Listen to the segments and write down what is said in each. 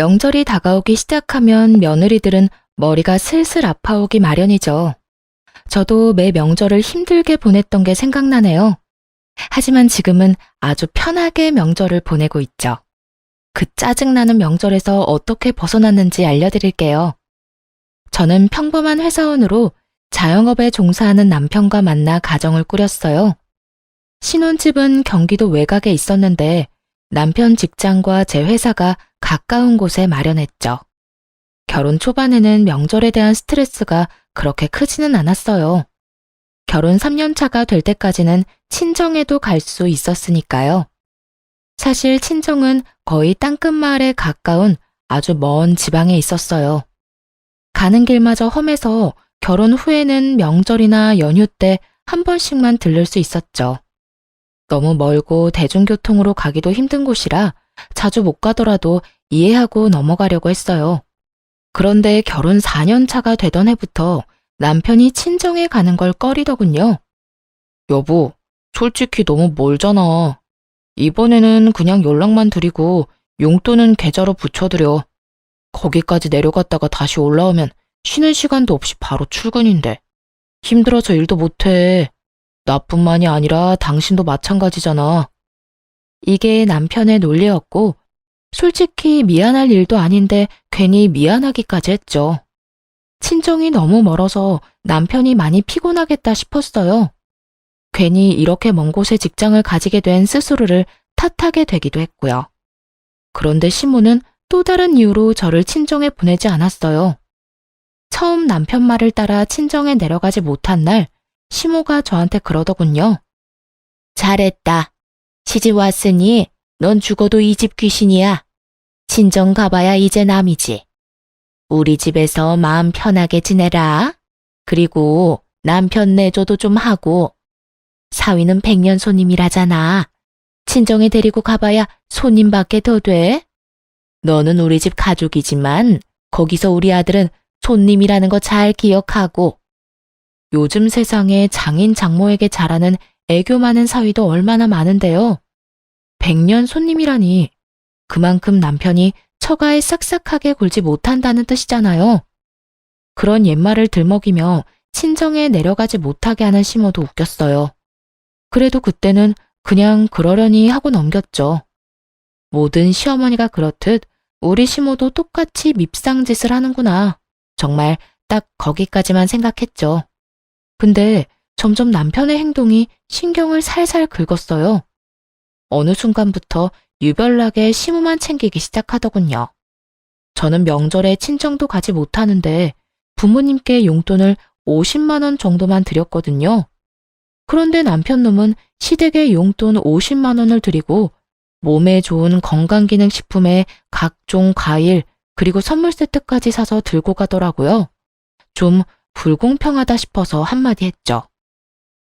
명절이 다가오기 시작하면 며느리들은 머리가 슬슬 아파오기 마련이죠. 저도 매 명절을 힘들게 보냈던 게 생각나네요. 하지만 지금은 아주 편하게 명절을 보내고 있죠. 그 짜증나는 명절에서 어떻게 벗어났는지 알려드릴게요. 저는 평범한 회사원으로 자영업에 종사하는 남편과 만나 가정을 꾸렸어요. 신혼집은 경기도 외곽에 있었는데 남편 직장과 제 회사가 가까운 곳에 마련했죠. 결혼 초반에는 명절에 대한 스트레스가 그렇게 크지는 않았어요. 결혼 3년 차가 될 때까지는 친정에도 갈 수 있었으니까요. 사실 친정은 거의 땅끝마을에 가까운 아주 먼 지방에 있었어요. 가는 길마저 험해서 결혼 후에는 명절이나 연휴 때 한 번씩만 들를 수 있었죠. 너무 멀고 대중교통으로 가기도 힘든 곳이라 자주 못 가더라도 이해하고 넘어가려고 했어요. 그런데 결혼 4년 차가 되던 해부터 남편이 친정에 가는 걸 꺼리더군요. 여보, 솔직히 너무 멀잖아. 이번에는 그냥 연락만 드리고 용돈은 계좌로 붙여드려. 거기까지 내려갔다가 다시 올라오면 쉬는 시간도 없이 바로 출근인데. 힘들어서 일도 못해. 나뿐만이 아니라 당신도 마찬가지잖아. 이게 남편의 논리였고 솔직히 미안할 일도 아닌데 괜히 미안하기까지 했죠. 친정이 너무 멀어서 남편이 많이 피곤하겠다 싶었어요. 괜히 이렇게 먼 곳에 직장을 가지게 된 스스로를 탓하게 되기도 했고요. 그런데 시모는 또 다른 이유로 저를 친정에 보내지 않았어요. 처음 남편 말을 따라 친정에 내려가지 못한 날 시모가 저한테 그러더군요. 잘했다. 시집 왔으니 넌 죽어도 이 집 귀신이야. 친정 가봐야 이제 남이지. 우리 집에서 마음 편하게 지내라. 그리고 남편 내조도 좀 하고. 사위는 100년 손님이라잖아. 친정에 데리고 가봐야 손님밖에 더 돼. 너는 우리 집 가족이지만 거기서 우리 아들은 손님이라는 거 잘 기억하고. 요즘 세상에 장인 장모에게 잘하는 애교 많은 사위도 얼마나 많은데요. 100년 손님이라니 그만큼 남편이 처가에 싹싹하게 굴지 못한다는 뜻이잖아요. 그런 옛말을 들먹이며 친정에 내려가지 못하게 하는 시모도 웃겼어요. 그래도 그때는 그냥 그러려니 하고 넘겼죠. 모든 시어머니가 그렇듯 우리 시모도 똑같이 밉상짓을 하는구나. 정말 딱 거기까지만 생각했죠. 근데 점점 남편의 행동이 신경을 살살 긁었어요. 어느 순간부터 유별나게 시모만 챙기기 시작하더군요. 저는 명절에 친정도 가지 못하는데 부모님께 용돈을 50만 원 정도만 드렸거든요. 그런데 남편 놈은 시댁에 용돈 50만 원을 드리고 몸에 좋은 건강기능식품에 각종 과일 그리고 선물 세트까지 사서 들고 가더라고요. 좀 불공평하다 싶어서 한마디 했죠.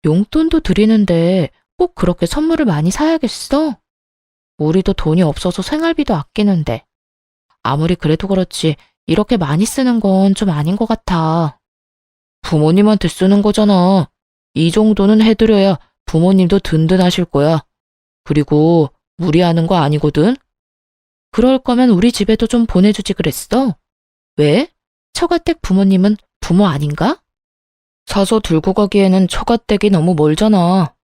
용돈도 드리는데 꼭 그렇게 선물을 많이 사야겠어? 우리도 돈이 없어서 생활비도 아끼는데. 아무리 그래도 그렇지 이렇게 많이 쓰는 건 좀 아닌 것 같아. 부모님한테 쓰는 거잖아. 이 정도는 해드려야 부모님도 든든하실 거야. 그리고 무리하는 거 아니거든. 그럴 거면 우리 집에도 좀 보내주지 그랬어. 왜? 처가댁 부모님은 부모 아닌가? 사서 들고 가기에는 처가댁이 너무 멀잖아.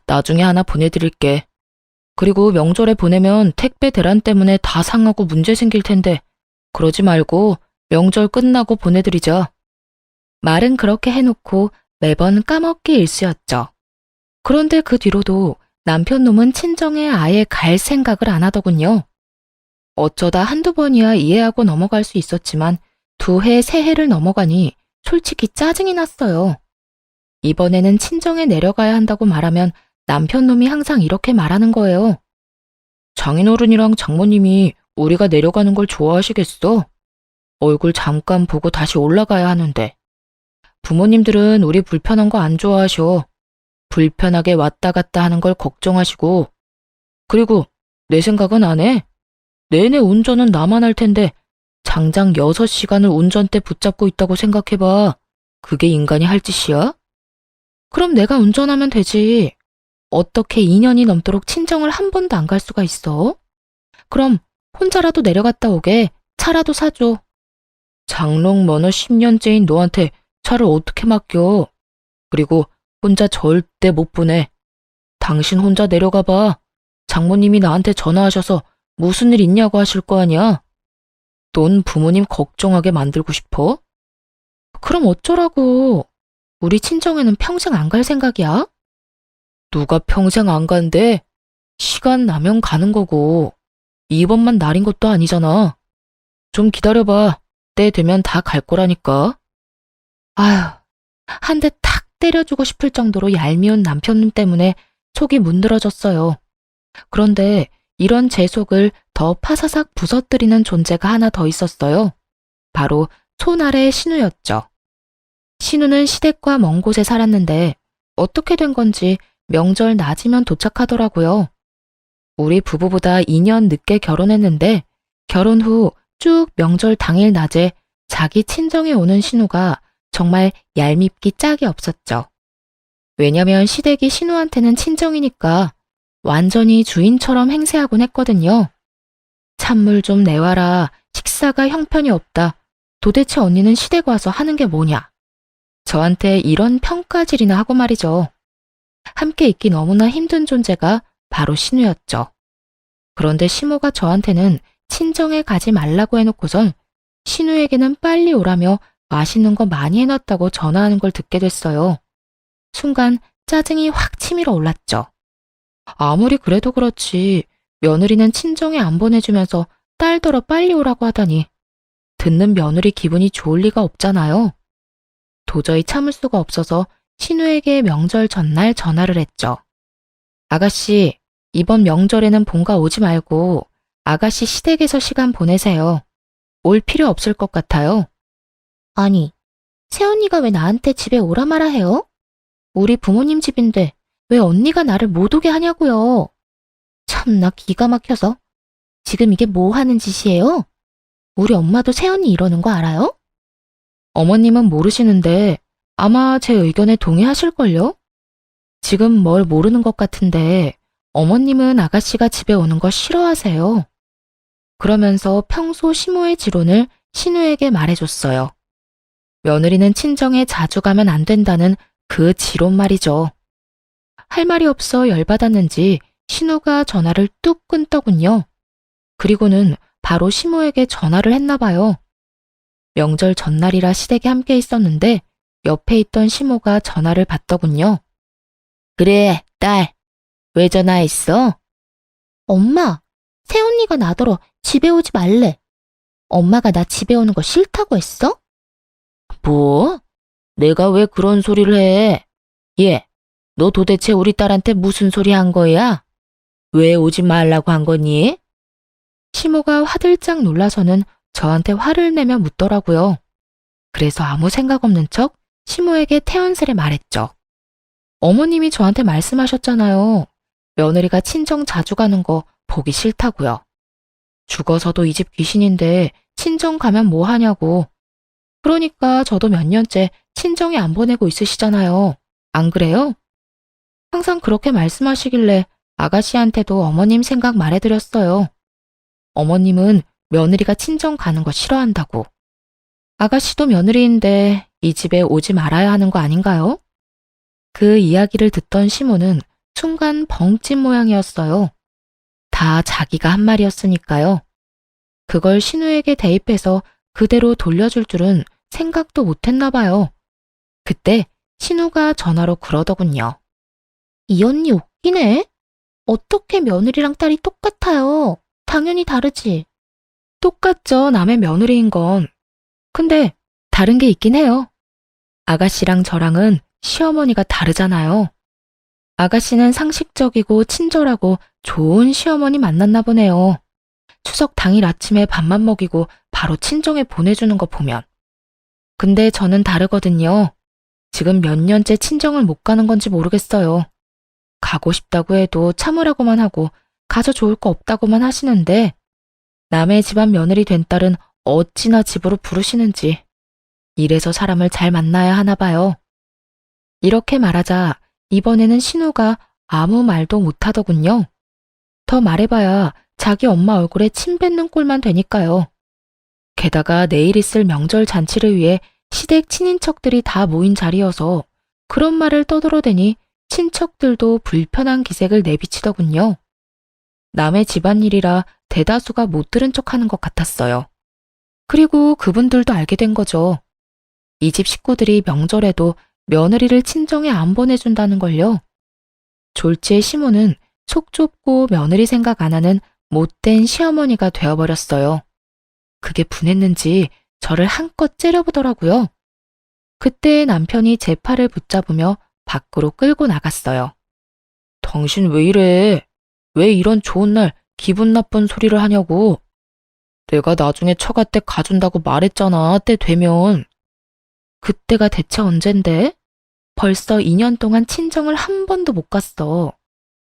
나중에 하나 보내드릴게. 그리고 명절에 보내면 택배 대란 때문에 다 상하고 문제 생길 텐데 그러지 말고 명절 끝나고 보내드리자. 말은 그렇게 해놓고 매번 까먹기 일쑤였죠. 그런데 그 뒤로도 남편 놈은 친정에 아예 갈 생각을 안 하더군요. 어쩌다 한두 번이야 이해하고 넘어갈 수 있었지만 2해, 3해를 넘어가니 솔직히 짜증이 났어요. 이번에는 친정에 내려가야 한다고 말하면 남편 놈이 항상 이렇게 말하는 거예요. 장인어른이랑 장모님이 우리가 내려가는 걸 좋아하시겠어? 얼굴 잠깐 보고 다시 올라가야 하는데. 부모님들은 우리 불편한 거 안 좋아하셔. 불편하게 왔다 갔다 하는 걸 걱정하시고. 그리고 내 생각은 안 해. 내내 운전은 나만 할 텐데 장장 6시간을 운전대 붙잡고 있다고 생각해봐. 그게 인간이 할 짓이야? 그럼 내가 운전하면 되지. 어떻게 2년이 넘도록 친정을 한 번도 안 갈 수가 있어? 그럼 혼자라도 내려갔다 오게. 차라도 사줘. 장롱 면허 10년째인 너한테 차를 어떻게 맡겨? 그리고 혼자 절대 못 보내. 당신 혼자 내려가 봐. 장모님이 나한테 전화하셔서 무슨 일 있냐고 하실 거 아니야? 넌 부모님 걱정하게 만들고 싶어? 그럼 어쩌라고. 우리 친정에는 평생 안 갈 생각이야? 누가 평생 안 간대? 시간 나면 가는 거고. 이번만 날인 것도 아니잖아. 좀 기다려봐. 때 되면 다 갈 거라니까. 아휴, 한 대 탁 때려주고 싶을 정도로 얄미운 남편 때문에 속이 문드러졌어요. 그런데 이런 제 속을 더 파사삭 부서뜨리는 존재가 하나 더 있었어요. 바로 손아래의 신우였죠. 신우는 시댁과 먼 곳에 살았는데 어떻게 된 건지 명절 낮이면 도착하더라고요. 우리 부부보다 2년 늦게 결혼했는데 결혼 후 쭉 명절 당일 낮에 자기 친정에 오는 신우가 정말 얄밉기 짝이 없었죠. 왜냐면 시댁이 신우한테는 친정이니까 완전히 주인처럼 행세하곤 했거든요. 찬물 좀 내와라. 식사가 형편이 없다. 도대체 언니는 시댁 와서 하는 게 뭐냐. 저한테 이런 평가질이나 하고 말이죠. 함께 있기 너무나 힘든 존재가 바로 신우였죠. 그런데 시모가 저한테는 친정에 가지 말라고 해놓고선 신우에게는 빨리 오라며 맛있는 거 많이 해놨다고 전화하는 걸 듣게 됐어요. 순간 짜증이 확 치밀어 올랐죠. 아무리 그래도 그렇지 며느리는 친정에 안 보내주면서 딸더러 빨리 오라고 하다니 듣는 며느리 기분이 좋을 리가 없잖아요. 도저히 참을 수가 없어서 신우에게 명절 전날 전화를 했죠. 아가씨, 이번 명절에는 본가 오지 말고 아가씨 시댁에서 시간 보내세요. 올 필요 없을 것 같아요. 아니, 새언니가 왜 나한테 집에 오라 마라 해요? 우리 부모님 집인데 왜 언니가 나를 못 오게 하냐고요. 참나 기가 막혀서. 지금 이게 뭐 하는 짓이에요? 우리 엄마도 새언니 이러는 거 알아요? 어머님은 모르시는데 아마 제 의견에 동의하실걸요? 지금 뭘 모르는 것 같은데 어머님은 아가씨가 집에 오는 거 싫어하세요. 그러면서 평소 시모의 지론을 신우에게 말해줬어요. 며느리는 친정에 자주 가면 안 된다는 그 지론 말이죠. 할 말이 없어 열받았는지 신우가 전화를 뚝 끊더군요. 그리고는 바로 시모에게 전화를 했나 봐요. 명절 전날이라 시댁에 함께 있었는데 옆에 있던 시모가 전화를 받더군요. 그래, 딸. 왜 전화했어? 엄마, 새언니가 나더러 집에 오지 말래. 엄마가 나 집에 오는 거 싫다고 했어? 뭐? 내가 왜 그런 소리를 해? 얘, 너 도대체 우리 딸한테 무슨 소리 한 거야? 왜 오지 말라고 한 거니? 시모가 화들짝 놀라서는 저한테 화를 내며 묻더라고요. 그래서 아무 생각 없는 척 시모에게 태연스레 말했죠. 어머님이 저한테 말씀하셨잖아요. 며느리가 친정 자주 가는 거 보기 싫다고요. 죽어서도 이 집 귀신인데 친정 가면 뭐 하냐고. 그러니까 저도 몇 년째 친정에 안 보내고 있으시잖아요. 안 그래요? 항상 그렇게 말씀하시길래 아가씨한테도 어머님 생각 말해드렸어요. 어머님은 며느리가 친정 가는 거 싫어한다고. 아가씨도 며느리인데 이 집에 오지 말아야 하는 거 아닌가요? 그 이야기를 듣던 시모는 순간 벙찐 모양이었어요. 다 자기가 한 말이었으니까요. 그걸 신우에게 대입해서 그대로 돌려줄 줄은 생각도 못했나 봐요. 그때 신우가 전화로 그러더군요. 이 언니 웃기네. 어떻게 며느리랑 딸이 똑같아요. 당연히 다르지. 똑같죠, 남의 며느리인 건. 근데 다른 게 있긴 해요. 아가씨랑 저랑은 시어머니가 다르잖아요. 아가씨는 상식적이고 친절하고 좋은 시어머니 만났나 보네요. 추석 당일 아침에 밥만 먹이고 바로 친정에 보내주는 거 보면. 근데 저는 다르거든요. 지금 몇 년째 친정을 못 가는 건지 모르겠어요. 가고 싶다고 해도 참으라고만 하고 가서 좋을 거 없다고만 하시는데 남의 집안 며느리 된 딸은 어찌나 집으로 부르시는지. 이래서 사람을 잘 만나야 하나 봐요. 이렇게 말하자 이번에는 신우가 아무 말도 못하더군요. 더 말해봐야 자기 엄마 얼굴에 침 뱉는 꼴만 되니까요. 게다가 내일 있을 명절 잔치를 위해 시댁 친인척들이 다 모인 자리여서 그런 말을 떠들어대니 친척들도 불편한 기색을 내비치더군요. 남의 집안일이라 대다수가 못 들은 척하는 것 같았어요. 그리고 그분들도 알게 된 거죠. 이 집 식구들이 명절에도 며느리를 친정에 안 보내준다는 걸요. 졸지의 시모는 속 좁고 며느리 생각 안 하는 못된 시어머니가 되어버렸어요. 그게 분했는지 저를 한껏 째려보더라고요. 그때 남편이 제 팔을 붙잡으며 밖으로 끌고 나갔어요. 당신 왜 이래? 왜 이런 좋은 날 기분 나쁜 소리를 하냐고. 내가 나중에 처가 때 가준다고 말했잖아, 때 되면. 그때가 대체 언젠데? 벌써 2년 동안 친정을 한 번도 못 갔어.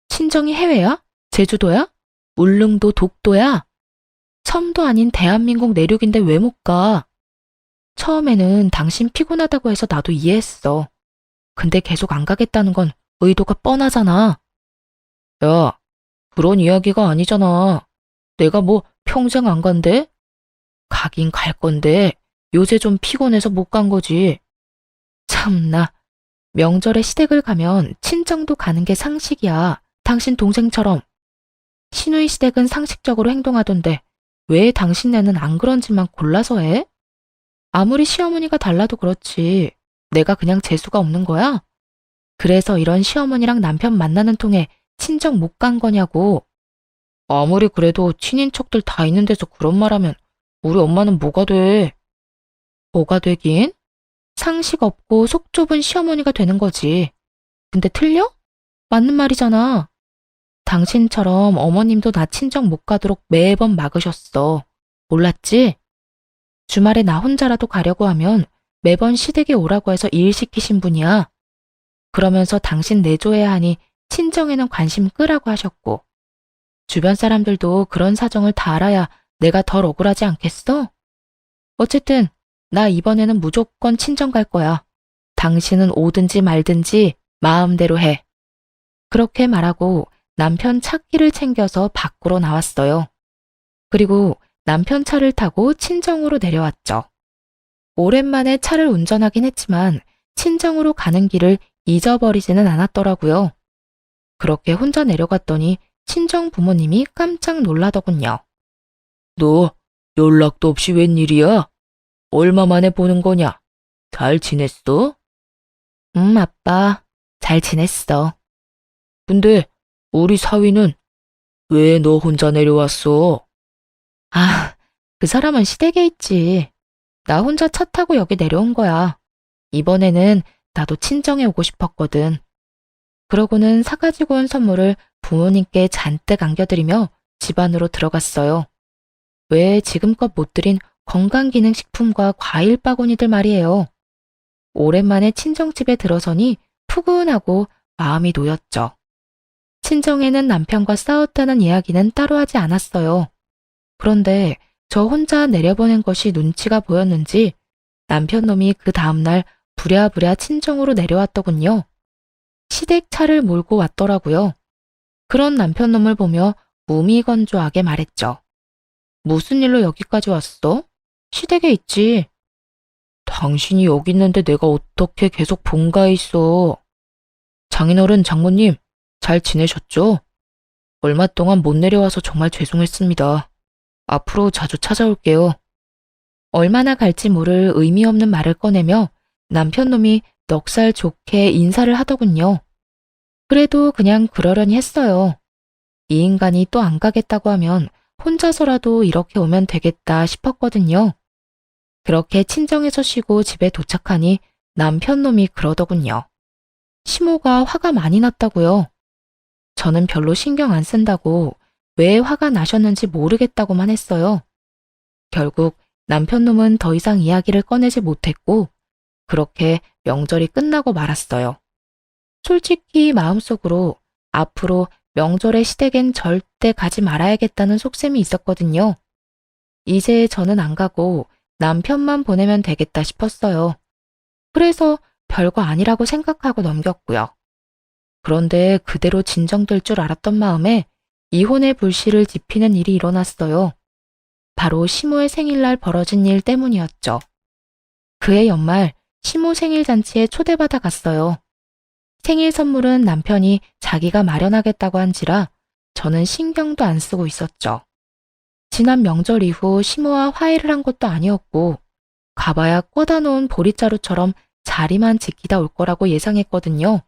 친정이 해외야? 제주도야? 울릉도, 독도야? 섬도 아닌 대한민국 내륙인데 왜 못 가? 처음에는 당신 피곤하다고 해서 나도 이해했어. 근데 계속 안 가겠다는 건 의도가 뻔하잖아. 야, 그런 이야기가 아니잖아. 내가 뭐 평생 안 간대? 가긴 갈 건데 요새 좀 피곤해서 못 간 거지. 참나, 명절에 시댁을 가면 친정도 가는 게 상식이야. 당신 동생처럼. 시누이 시댁은 상식적으로 행동하던데 왜 당신네는 안 그런지만 골라서 해? 아무리 시어머니가 달라도 그렇지. 내가 그냥 재수가 없는 거야? 그래서 이런 시어머니랑 남편 만나는 통에 친정 못 간 거냐고. 아무리 그래도 친인척들 다 있는 데서 그런 말하면 우리 엄마는 뭐가 돼? 뭐가 되긴? 상식 없고 속 좁은 시어머니가 되는 거지. 근데 틀려? 맞는 말이잖아. 당신처럼 어머님도 나 친정 못 가도록 매번 막으셨어. 몰랐지? 주말에 나 혼자라도 가려고 하면 매번 시댁에 오라고 해서 일 시키신 분이야. 그러면서 당신 내조해야 하니 친정에는 관심 끄라고 하셨고. 주변 사람들도 그런 사정을 다 알아야 내가 덜 억울하지 않겠어? 어쨌든 나 이번에는 무조건 친정 갈 거야. 당신은 오든지 말든지 마음대로 해. 그렇게 말하고 남편 차키를 챙겨서 밖으로 나왔어요. 그리고 남편 차를 타고 친정으로 내려왔죠. 오랜만에 차를 운전하긴 했지만 친정으로 가는 길을 잊어버리지는 않았더라고요. 그렇게 혼자 내려갔더니 친정 부모님이 깜짝 놀라더군요. 너 연락도 없이 웬일이야? 얼마 만에 보는 거냐? 잘 지냈어? 아빠. 잘 지냈어. 근데 우리 사위는 왜 너 혼자 내려왔어? 아, 그 사람은 시댁에 있지. 나 혼자 차 타고 여기 내려온 거야. 이번에는 나도 친정에 오고 싶었거든. 그러고는 사가지고 온 선물을 부모님께 잔뜩 안겨드리며 집 안으로 들어갔어요. 왜 지금껏 못 드린 건강기능식품과 과일 바구니들 말이에요. 오랜만에 친정집에 들어서니 푸근하고 마음이 놓였죠. 친정에는 남편과 싸웠다는 이야기는 따로 하지 않았어요. 그런데 저 혼자 내려보낸 것이 눈치가 보였는지 남편 놈이 그 다음날 부랴부랴 친정으로 내려왔더군요. 시댁 차를 몰고 왔더라고요. 그런 남편 놈을 보며 무미건조하게 말했죠. 무슨 일로 여기까지 왔어? 시댁에 있지. 당신이 여기 있는데 내가 어떻게 계속 본가에 있어. 장인어른, 장모님, 잘 지내셨죠? 얼마 동안 못 내려와서 정말 죄송했습니다. 앞으로 자주 찾아올게요. 얼마나 갈지 모를 의미 없는 말을 꺼내며 남편 놈이 넉살 좋게 인사를 하더군요. 그래도 그냥 그러려니 했어요. 이 인간이 또 안 가겠다고 하면 혼자서라도 이렇게 오면 되겠다 싶었거든요. 그렇게 친정에서 쉬고 집에 도착하니 남편 놈이 그러더군요. 시모가 화가 많이 났다고요. 저는 별로 신경 안 쓴다고 왜 화가 나셨는지 모르겠다고만 했어요. 결국 남편 놈은 더 이상 이야기를 꺼내지 못했고 그렇게 명절이 끝나고 말았어요. 솔직히 마음속으로 앞으로 명절에 시댁엔 절대 가지 말아야겠다는 속셈이 있었거든요. 이제 저는 안 가고 남편만 보내면 되겠다 싶었어요. 그래서 별거 아니라고 생각하고 넘겼고요. 그런데 그대로 진정될 줄 알았던 마음에 이혼의 불씨를 지피는 일이 일어났어요. 바로 시모의 생일날 벌어진 일 때문이었죠. 그해 연말 시모 생일 잔치에 초대받아 갔어요. 생일 선물은 남편이 자기가 마련하겠다고 한지라 저는 신경도 안 쓰고 있었죠. 지난 명절 이후 시모와 화해를 한 것도 아니었고 가봐야 꽂아 놓은 보릿자루처럼 자리만 지키다 올 거라고 예상했거든요.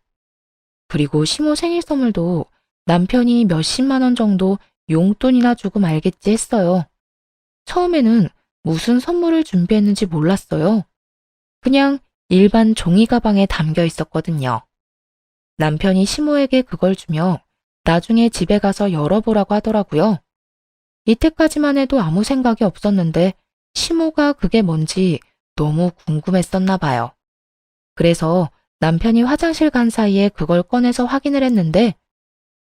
그리고 시모 생일 선물도 남편이 몇십만 원 정도 용돈이나 주고 말겠지 했어요. 처음에는 무슨 선물을 준비했는지 몰랐어요. 그냥 일반 종이 가방에 담겨 있었거든요. 남편이 시모에게 그걸 주며 나중에 집에 가서 열어보라고 하더라고요. 이때까지만 해도 아무 생각이 없었는데 시모가 그게 뭔지 너무 궁금했었나 봐요. 그래서 남편이 화장실 간 사이에 그걸 꺼내서 확인을 했는데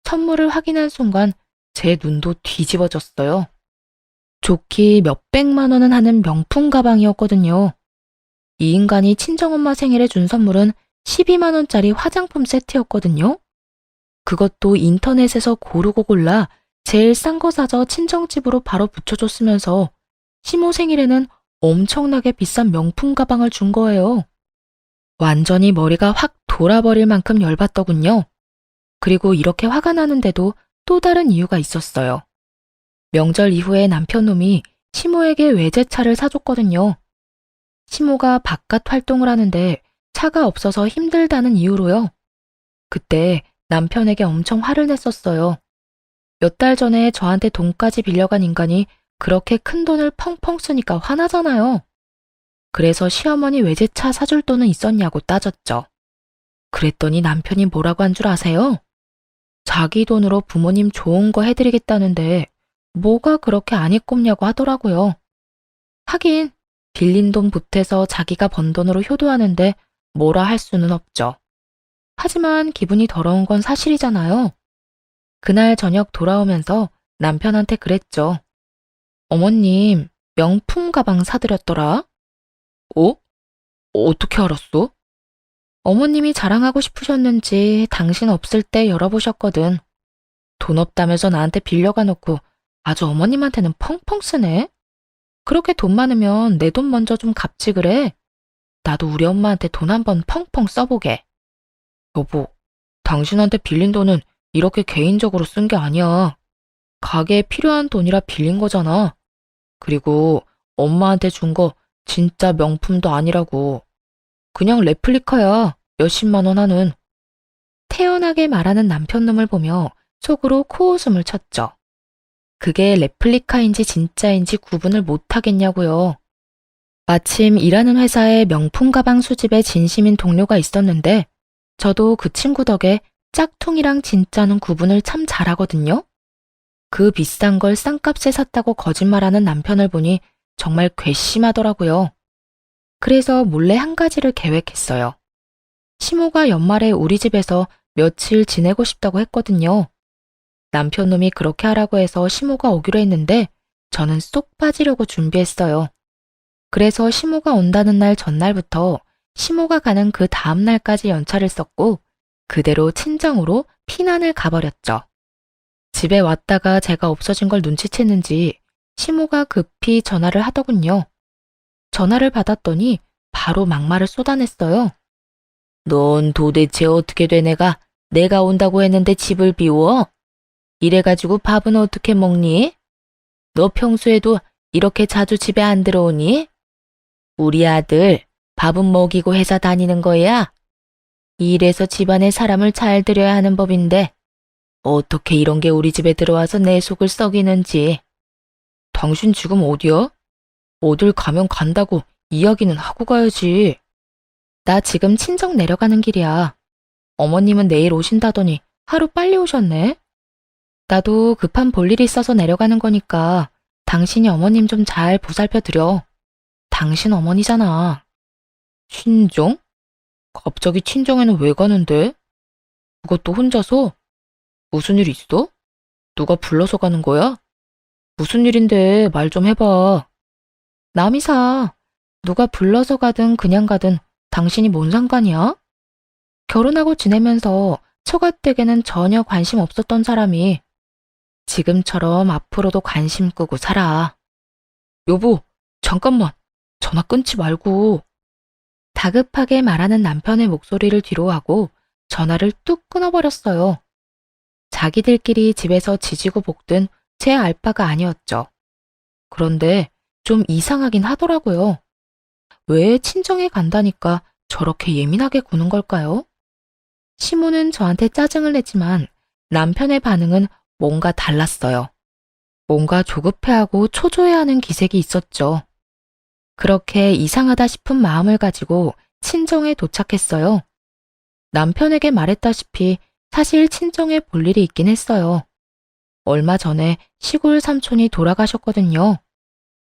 선물을 확인한 순간 제 눈도 뒤집어졌어요. 좋기 몇백만 원은 하는 명품 가방이었거든요. 이 인간이 친정엄마 생일에 준 선물은 12만 원짜리 화장품 세트였거든요. 그것도 인터넷에서 고르고 골라 제일 싼 거 사서 친정집으로 바로 붙여줬으면서 시모 생일에는 엄청나게 비싼 명품 가방을 준 거예요. 완전히 머리가 확 돌아버릴 만큼 열받더군요. 그리고 이렇게 화가 나는데도 또 다른 이유가 있었어요. 명절 이후에 남편놈이 시모에게 외제차를 사줬거든요. 시모가 바깥 활동을 하는데 차가 없어서 힘들다는 이유로요. 그때 남편에게 엄청 화를 냈었어요. 몇 달 전에 저한테 돈까지 빌려간 인간이 그렇게 큰 돈을 펑펑 쓰니까 화나잖아요. 그래서 시어머니 외제차 사줄 돈은 있었냐고 따졌죠. 그랬더니 남편이 뭐라고 한 줄 아세요? 자기 돈으로 부모님 좋은 거 해드리겠다는데 뭐가 그렇게 안 이꼽냐고 하더라고요. 하긴 빌린 돈 보태서 자기가 번 돈으로 효도하는데 뭐라 할 수는 없죠. 하지만 기분이 더러운 건 사실이잖아요. 그날 저녁 돌아오면서 남편한테 그랬죠. 어머님, 명품 가방 사드렸더라. 어? 어떻게 알았어? 어머님이 자랑하고 싶으셨는지 당신 없을 때 열어보셨거든. 돈 없다면서 나한테 빌려가 놓고 아주 어머님한테는 펑펑 쓰네. 그렇게 돈 많으면 내 돈 먼저 좀 갚지 그래. 나도 우리 엄마한테 돈 한번 펑펑 써보게. 여보, 당신한테 빌린 돈은 이렇게 개인적으로 쓴 게 아니야. 가게에 필요한 돈이라 빌린 거잖아. 그리고 엄마한테 준 거 진짜 명품도 아니라고. 그냥 레플리카야. 몇십만 원 하는. 태연하게 말하는 남편놈을 보며 속으로 코웃음을 쳤죠. 그게 레플리카인지 진짜인지 구분을 못하겠냐고요. 마침 일하는 회사에 명품 가방 수집에 진심인 동료가 있었는데 저도 그 친구 덕에 짝퉁이랑 진짜는 구분을 참 잘하거든요. 그 비싼 걸 싼값에 샀다고 거짓말하는 남편을 보니 정말 괘씸하더라고요. 그래서 몰래 한 가지를 계획했어요. 시모가 연말에 우리 집에서 며칠 지내고 싶다고 했거든요. 남편놈이 그렇게 하라고 해서 시모가 오기로 했는데 저는 쏙 빠지려고 준비했어요. 그래서 시모가 온다는 날 전날부터 시모가 가는 그 다음 날까지 연차를 썼고 그대로 친정으로 피난을 가버렸죠. 집에 왔다가 제가 없어진 걸 눈치챘는지 시모가 급히 전화를 하더군요. 전화를 받았더니 바로 막말을 쏟아냈어요. 넌 도대체 어떻게 된 애가 내가 온다고 했는데 집을 비워? 이래가지고 밥은 어떻게 먹니? 너 평소에도 이렇게 자주 집에 안 들어오니? 우리 아들 밥은 먹이고 회사 다니는 거야? 이래서 집안에 사람을 잘 들여야 하는 법인데 어떻게 이런 게 우리 집에 들어와서 내 속을 썩이는지. 당신 지금 어디야? 어딜 가면 간다고 이야기는 하고 가야지. 나 지금 친정 내려가는 길이야. 어머님은 내일 오신다더니 하루 빨리 오셨네. 나도 급한 볼일이 있어서 내려가는 거니까 당신이 어머님 좀 잘 보살펴 드려. 당신 어머니잖아. 친정? 갑자기 친정에는 왜 가는데? 그것도 혼자서? 무슨 일 있어? 누가 불러서 가는 거야? 무슨 일인데 말 좀 해봐. 남이사, 누가 불러서 가든 그냥 가든 당신이 뭔 상관이야? 결혼하고 지내면서 처가댁에는 전혀 관심 없었던 사람이 지금처럼 앞으로도 관심 끄고 살아. 여보, 잠깐만. 전화 끊지 말고. 다급하게 말하는 남편의 목소리를 뒤로하고 전화를 뚝 끊어버렸어요. 자기들끼리 집에서 지지고 볶든 제 알바가 아니었죠. 그런데 좀 이상하긴 하더라고요. 왜 친정에 간다니까 저렇게 예민하게 구는 걸까요? 시모는 저한테 짜증을 냈지만 남편의 반응은 뭔가 달랐어요. 뭔가 조급해하고 초조해하는 기색이 있었죠. 그렇게 이상하다 싶은 마음을 가지고 친정에 도착했어요. 남편에게 말했다시피 사실 친정에 볼 일이 있긴 했어요. 얼마 전에 시골 삼촌이 돌아가셨거든요.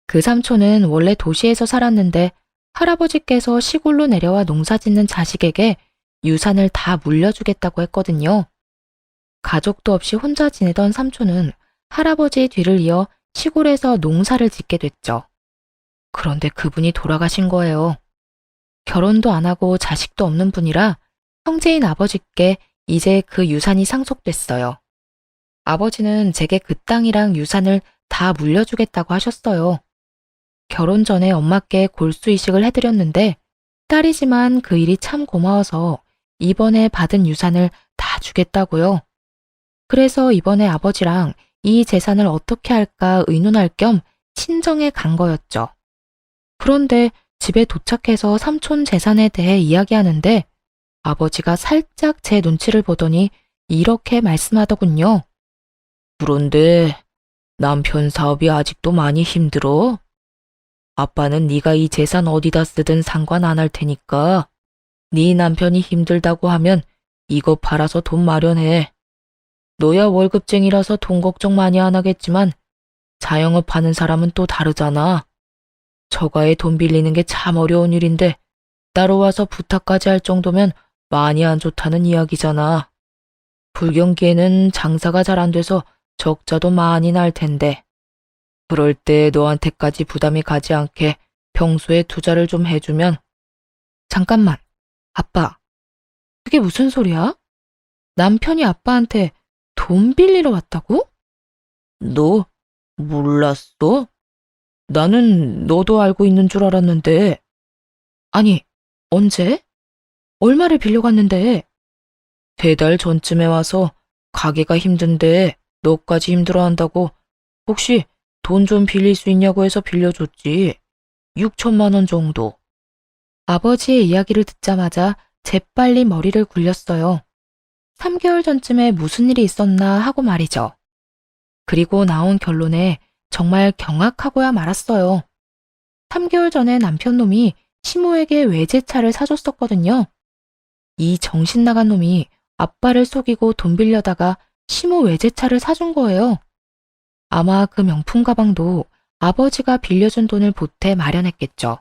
그 삼촌은 원래 도시에서 살았는데 할아버지께서 시골로 내려와 농사 짓는 자식에게 유산을 다 물려주겠다고 했거든요. 가족도 없이 혼자 지내던 삼촌은 할아버지의 뒤를 이어 시골에서 농사를 짓게 됐죠. 그런데 그분이 돌아가신 거예요. 결혼도 안 하고 자식도 없는 분이라 형제인 아버지께 이제 그 유산이 상속됐어요. 아버지는 제게 그 땅이랑 유산을 다 물려주겠다고 하셨어요. 결혼 전에 엄마께 골수 이식을 해드렸는데 딸이지만 그 일이 참 고마워서 이번에 받은 유산을 다 주겠다고요. 그래서 이번에 아버지랑 이 재산을 어떻게 할까 의논할 겸 친정에 간 거였죠. 그런데 집에 도착해서 삼촌 재산에 대해 이야기하는데 아버지가 살짝 제 눈치를 보더니 이렇게 말씀하더군요. 그런데 남편 사업이 아직도 많이 힘들어? 아빠는 네가 이 재산 어디다 쓰든 상관 안 할 테니까 네 남편이 힘들다고 하면 이거 팔아서 돈 마련해. 너야 월급쟁이라서 돈 걱정 많이 안 하겠지만 자영업 하는 사람은 또 다르잖아. 저가에 돈 빌리는 게 참 어려운 일인데 따로 와서 부탁까지 할 정도면 많이 안 좋다는 이야기잖아. 불경기에는 장사가 잘 안 돼서 적자도 많이 날 텐데. 그럴 때 너한테까지 부담이 가지 않게 평소에 투자를 좀 해주면. 잠깐만, 아빠. 그게 무슨 소리야? 남편이 아빠한테 돈 빌리러 왔다고? 너 몰랐어? 나는 너도 알고 있는 줄 알았는데. 아니, 언제? 얼마를 빌려갔는데? 3달 전쯤에 와서 가게가 힘든데 너까지 힘들어한다고 혹시 돈 좀 빌릴 수 있냐고 해서 빌려줬지. 6천만 원 정도. 아버지의 이야기를 듣자마자 재빨리 머리를 굴렸어요. 3개월 전쯤에 무슨 일이 있었나 하고 말이죠. 그리고 나온 결론에 정말 경악하고야 말았어요. 3개월 전에 남편놈이 시모에게 외제차를 사줬었거든요. 이 정신 나간 놈이 아빠를 속이고 돈 빌려다가 시모 외제차를 사준 거예요. 아마 그 명품 가방도 아버지가 빌려준 돈을 보태 마련했겠죠.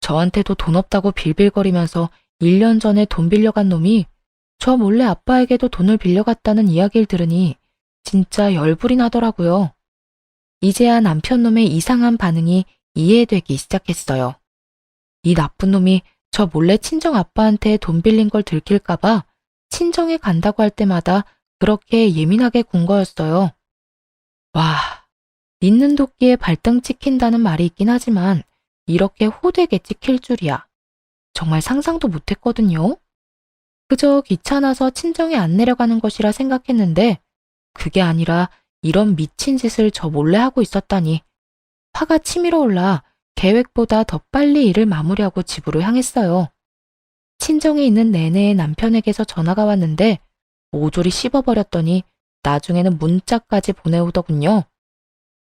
저한테도 돈 없다고 빌빌거리면서 1년 전에 돈 빌려간 놈이 저 몰래 아빠에게도 돈을 빌려갔다는 이야기를 들으니 진짜 열불이 나더라고요. 이제야 남편 놈의 이상한 반응이 이해되기 시작했어요. 이 나쁜 놈이 저 몰래 친정 아빠한테 돈 빌린 걸 들킬까봐 친정에 간다고 할 때마다 그렇게 예민하게 군 거였어요. 와, 믿는 도끼에 발등 찍힌다는 말이 있긴 하지만 이렇게 호되게 찍힐 줄이야. 정말 상상도 못했거든요. 그저 귀찮아서 친정에 안 내려가는 것이라 생각했는데 그게 아니라 이런 미친 짓을 저 몰래 하고 있었다니 화가 치밀어 올라 계획보다 더 빨리 일을 마무리하고 집으로 향했어요. 친정에 있는 내내 남편에게서 전화가 왔는데 모조리 씹어버렸더니 나중에는 문자까지 보내오더군요.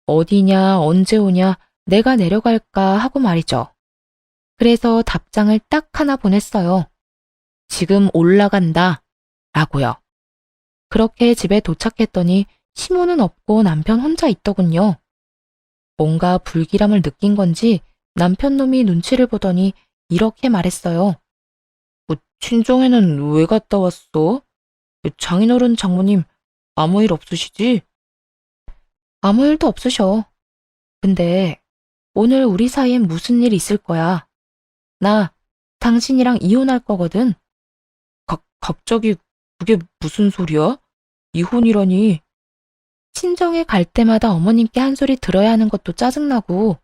어디냐, 언제 오냐, 내가 내려갈까 하고 말이죠. 그래서 답장을 딱 하나 보냈어요. 지금 올라간다 라고요. 그렇게 집에 도착했더니 시모는 없고 남편 혼자 있더군요. 뭔가 불길함을 느낀 건지 남편 놈이 눈치를 보더니 이렇게 말했어요. 친정에는 왜 갔다 왔어? 장인어른 장모님 아무 일 없으시지? 아무 일도 없으셔. 근데 오늘 우리 사이엔 무슨 일 있을 거야. 나 당신이랑 이혼할 거거든. 갑자기 그게 무슨 소리야? 이혼이라니. 친정에 갈 때마다 어머님께 한 소리 들어야 하는 것도 짜증나고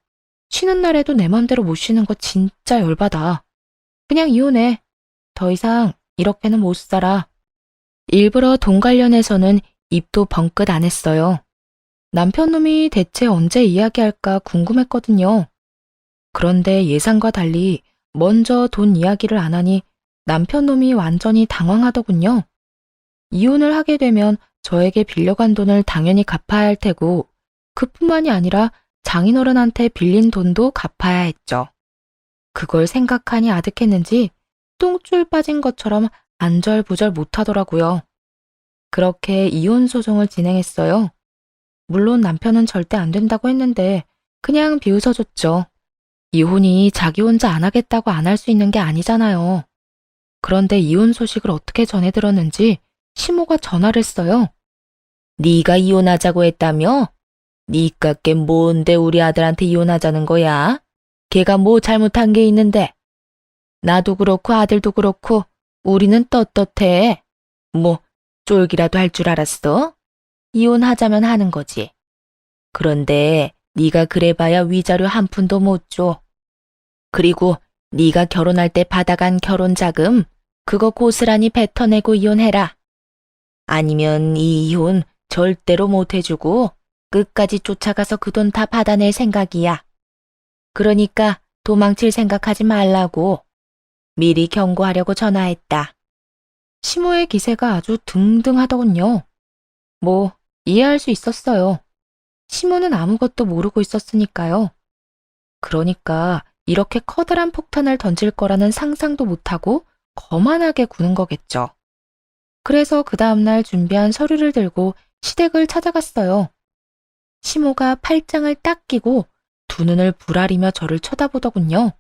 쉬는 날에도 내 맘대로 못 쉬는 거 진짜 열받아. 그냥 이혼해. 더 이상 이렇게는 못 살아. 일부러 돈 관련해서는 입도 벙긋 안 했어요. 남편 놈이 대체 언제 이야기할까 궁금했거든요. 그런데 예상과 달리 먼저 돈 이야기를 안 하니 남편 놈이 완전히 당황하더군요. 이혼을 하게 되면 저에게 빌려간 돈을 당연히 갚아야 할 테고, 그뿐만이 아니라 장인어른한테 빌린 돈도 갚아야 했죠. 그걸 생각하니 아득했는지 똥줄 빠진 것처럼 안절부절 못하더라고요. 그렇게 이혼 소송을 진행했어요. 물론 남편은 절대 안 된다고 했는데 그냥 비웃어줬죠. 이혼이 자기 혼자 안 하겠다고 안 할 수 있는 게 아니잖아요. 그런데 이혼 소식을 어떻게 전해 들었는지 시모가 전화를 했어요. 네가 이혼하자고 했다며? 니깎게 뭔데 우리 아들한테 이혼하자는 거야? 걔가 뭐 잘못한 게 있는데? 나도 그렇고 아들도 그렇고 우리는 떳떳해. 뭐 쫄기라도 할 줄 알았어? 이혼하자면 하는 거지. 그런데 네가 그래봐야 위자료 한 푼도 못 줘. 그리고 네가 결혼할 때 받아간 결혼 자금 그거 고스란히 뱉어내고 이혼해라. 아니면 이 이혼 절대로 못 해주고 끝까지 쫓아가서 그 돈 다 받아낼 생각이야. 그러니까 도망칠 생각하지 말라고 미리 경고하려고 전화했다. 시모의 기세가 아주 등등하더군요. 뭐 이해할 수 있었어요. 시모는 아무것도 모르고 있었으니까요. 그러니까 이렇게 커다란 폭탄을 던질 거라는 상상도 못하고 거만하게 구는 거겠죠. 그래서 그 다음날 준비한 서류를 들고 시댁을 찾아갔어요. 시모가 팔짱을 딱 끼고 두 눈을 부라리며 저를 쳐다보더군요.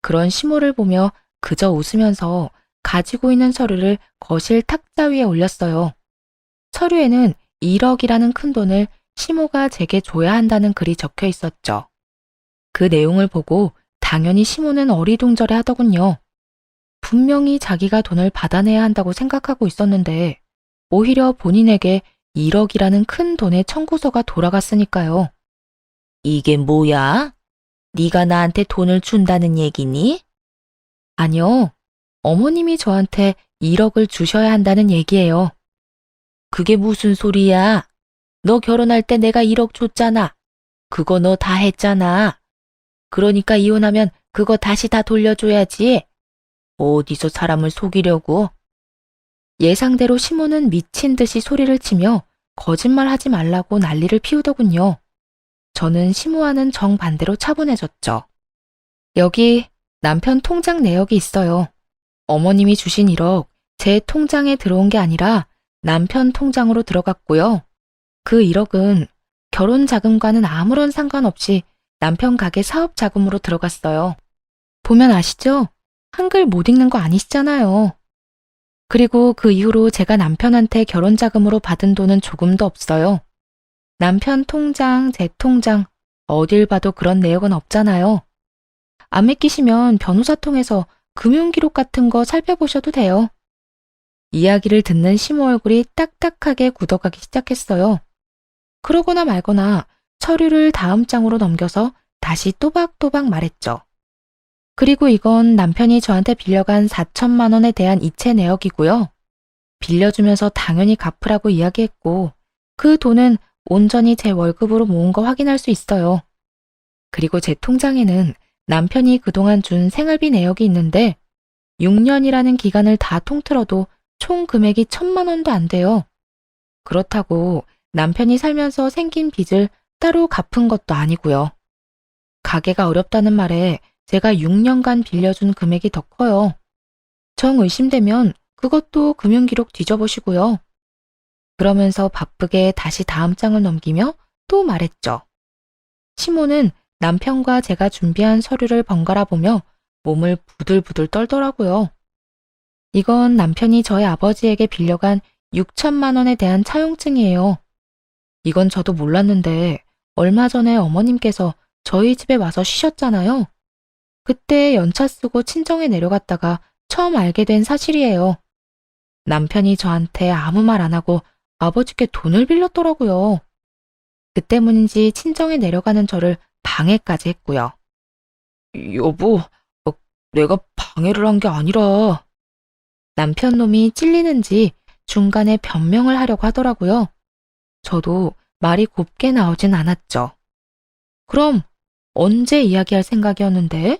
그런 시모를 보며 그저 웃으면서 가지고 있는 서류를 거실 탁자 위에 올렸어요. 서류에는 1억이라는 큰 돈을 시모가 제게 줘야 한다는 글이 적혀 있었죠. 그 내용을 보고 당연히 시모는 어리둥절해 하더군요. 분명히 자기가 돈을 받아내야 한다고 생각하고 있었는데 오히려 본인에게 1억이라는 큰 돈의 청구서가 돌아갔으니까요. 이게 뭐야? 네가 나한테 돈을 준다는 얘기니? 아니요. 어머님이 저한테 1억을 주셔야 한다는 얘기예요. 그게 무슨 소리야? 너 결혼할 때 내가 1억 줬잖아. 그거 너 다 했잖아. 그러니까 이혼하면 그거 다시 다 돌려줘야지. 어디서 사람을 속이려고? 예상대로 시모는 미친 듯이 소리를 치며 거짓말하지 말라고 난리를 피우더군요. 저는 시모와는 정반대로 차분해졌죠. 여기 남편 통장 내역이 있어요. 어머님이 주신 1억 제 통장에 들어온 게 아니라 남편 통장으로 들어갔고요. 그 1억은 결혼 자금과는 아무런 상관없이 남편 가게 사업 자금으로 들어갔어요. 보면 아시죠? 한글 못 읽는 거 아니시잖아요. 그리고 그 이후로 제가 남편한테 결혼 자금으로 받은 돈은 조금도 없어요. 남편 통장, 제 통장, 어딜 봐도 그런 내역은 없잖아요. 안 믿기시면 변호사 통해서 금융기록 같은 거 살펴보셔도 돼요. 이야기를 듣는 시모 얼굴이 딱딱하게 굳어가기 시작했어요. 그러거나 말거나 서류를 다음 장으로 넘겨서 다시 또박또박 말했죠. 그리고 이건 남편이 저한테 빌려간 4천만 원에 대한 이체 내역이고요. 빌려주면서 당연히 갚으라고 이야기했고 그 돈은 온전히 제 월급으로 모은 거 확인할 수 있어요. 그리고 제 통장에는 남편이 그동안 준 생활비 내역이 있는데 6년이라는 기간을 다 통틀어도 총 금액이 1,000만 원도 안 돼요. 그렇다고 남편이 살면서 생긴 빚을 따로 갚은 것도 아니고요. 가게가 어렵다는 말에 제가 6년간 빌려준 금액이 더 커요. 정 의심되면 그것도 금융기록 뒤져보시고요. 그러면서 바쁘게 다시 다음 장을 넘기며 또 말했죠. 시모는 남편과 제가 준비한 서류를 번갈아 보며 몸을 부들부들 떨더라고요. 이건 남편이 저희 아버지에게 빌려간 6천만 원에 대한 차용증이에요. 이건 저도 몰랐는데 얼마 전에 어머님께서 저희 집에 와서 쉬셨잖아요. 그때 연차 쓰고 친정에 내려갔다가 처음 알게 된 사실이에요. 남편이 저한테 아무 말 안 하고 아버지께 돈을 빌렸더라고요. 그 때문인지 친정에 내려가는 저를 방해까지 했고요. 여보, 내가 방해를 한 게 아니라. 남편 놈이 찔리는지 중간에 변명을 하려고 하더라고요. 저도 말이 곱게 나오진 않았죠. 그럼 언제 이야기할 생각이었는데?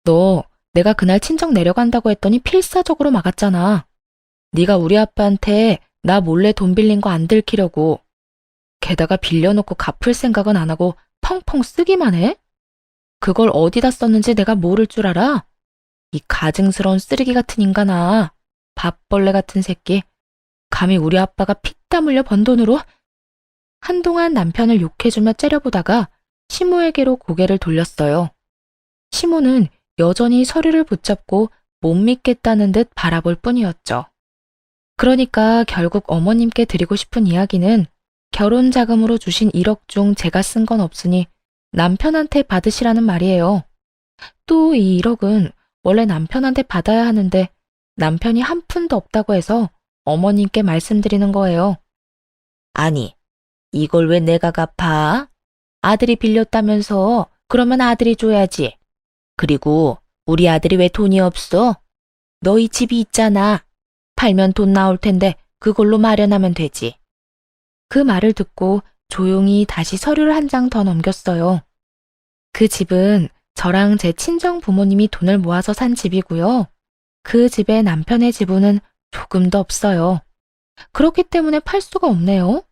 너 내가 그날 친정 내려간다고 했더니 필사적으로 막았잖아. 네가 우리 아빠한테 나 몰래 돈 빌린 거 안 들키려고. 게다가 빌려놓고 갚을 생각은 안 하고 펑펑 쓰기만 해? 그걸 어디다 썼는지 내가 모를 줄 알아? 이 가증스러운 쓰레기 같은 인간아. 밥벌레 같은 새끼. 감히 우리 아빠가 피땀 흘려 번 돈으로? 한동안 남편을 욕해주며 째려보다가 시모에게로 고개를 돌렸어요. 시모는 여전히 서류를 붙잡고 못 믿겠다는 듯 바라볼 뿐이었죠. 그러니까 결국 어머님께 드리고 싶은 이야기는 결혼 자금으로 주신 1억 중 제가 쓴 건 없으니 남편한테 받으시라는 말이에요. 또 이 1억은 원래 남편한테 받아야 하는데 남편이 한 푼도 없다고 해서 어머님께 말씀드리는 거예요. 아니, 이걸 왜 내가 갚아? 아들이 빌렸다면서 그러면 아들이 줘야지. 그리고 우리 아들이 왜 돈이 없어? 너희 집이 있잖아. 팔면 돈 나올 텐데 그걸로 마련하면 되지. 그 말을 듣고 조용히 다시 서류를 한 장 더 넘겼어요. 그 집은 저랑 제 친정 부모님이 돈을 모아서 산 집이고요. 그 집에 남편의 지분은 조금도 없어요. 그렇기 때문에 팔 수가 없네요.